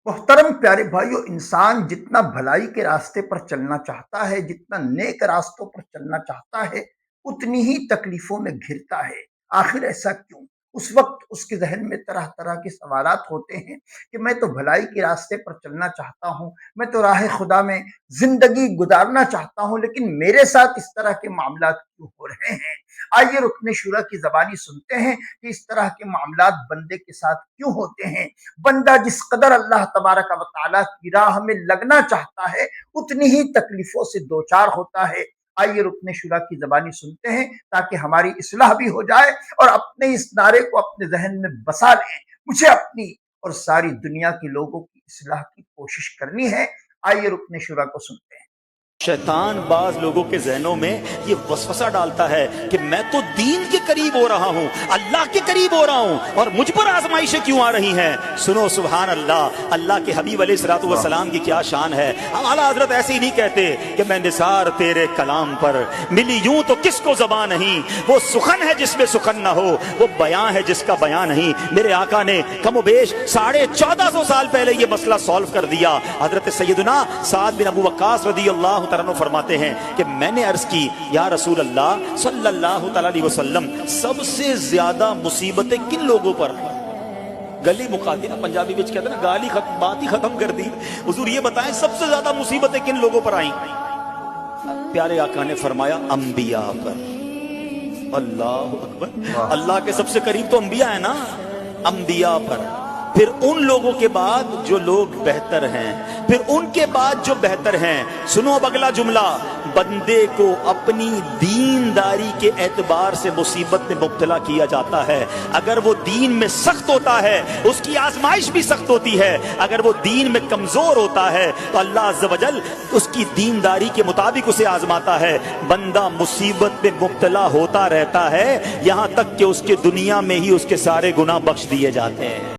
محترم پیارے بھائیو، انسان جتنا بھلائی کے راستے پر چلنا چاہتا ہے، جتنا نیک راستوں پر چلنا چاہتا ہے، اتنی ہی تکلیفوں میں گھرتا ہے۔ آخر ایسا کیوں؟ اس وقت اس کے ذہن میں طرح طرح کے سوالات ہوتے ہیں کہ میں تو بھلائی کے راستے پر چلنا چاہتا ہوں، میں تو راہ خدا میں زندگی گزارنا چاہتا ہوں، لیکن میرے ساتھ اس طرح کے معاملات کیوں ہو رہے ہیں؟ آئیے رکن شورا کی زبانی سنتے ہیں کہ اس طرح کے معاملات بندے کے ساتھ کیوں ہوتے ہیں۔ بندہ جس قدر اللہ تبارک و تعالیٰ کی راہ میں لگنا چاہتا ہے، اتنی ہی تکلیفوں سے دوچار ہوتا ہے۔ آئیے رکن شورا کی زبانی سنتے ہیں تاکہ ہماری اصلاح بھی ہو جائے اور اپنے اس نعرے کو اپنے ذہن میں بسا لیں، مجھے اپنی اور ساری دنیا کے لوگوں کی اصلاح کی کوشش کرنی ہے۔ آئیے رکن شورا کو سنتے ہیں۔ شیطان بعض لوگوں کے ذہنوں میں یہ وسوسہ ڈالتا ہے کہ میں تو دین کے قریب ہو رہا ہوں، اللہ کے قریب ہو رہا ہوں، اور مجھ پر آزمائشیں کیوں آ رہی ہیں؟ سنو سبحان اللہ، اللہ کے حبیب علیہ الصلوۃ والسلام کی کیا شان ہے۔ اعلیٰ حضرت ایسے ہی نہیں کہتے کہ میں نثار تیرے کلام پر ملی یوں تو کس کو زبان نہیں، وہ سخن ہے جس میں سخن نہ ہو، وہ بیان ہے جس کا بیان نہیں۔ میرے آقا نے کم و بیش 1450 سال پہلے یہ مسئلہ سالو کر دیا۔ حضرت سیدنا سعد بن ابو وقاص رضی اللہ تعالیٰ فرماتے ہیں کہ میں نے عرض کی یا رسول اللہ صلی اللہ تعالیٰ علیہ وسلم، سب سے زیادہ مصیبتیں کن لوگوں پر؟ گلی مقاتی نا، پنجابی بچ کہتے ہیں نا، گالی بات ہی ختم کر دی۔ حضور یہ بتائیں سب سے زیادہ مصیبتیں کن لوگوں پر آئیں؟ پیارے آقا نے فرمایا انبیاء پر۔ اللہ اکبر، اللہ کے سب سے قریب تو انبیاء ہیں نا، انبیاء پر، پھر ان لوگوں کے بعد جو لوگ بہتر ہیں، پھر ان کے بعد جو بہتر ہیں۔ سنو اب اگلا جملہ، بندے کو اپنی دینداری کے اعتبار سے مصیبت میں مبتلا کیا جاتا ہے۔ اگر وہ دین میں سخت ہوتا ہے اس کی آزمائش بھی سخت ہوتی ہے، اگر وہ دین میں کمزور ہوتا ہے تو اللہ عز و جل اس کی دینداری کے مطابق اسے آزماتا ہے۔ بندہ مصیبت میں مبتلا ہوتا رہتا ہے یہاں تک کہ اس کے دنیا میں ہی اس کے سارے گناہ بخش دیے جاتے ہیں۔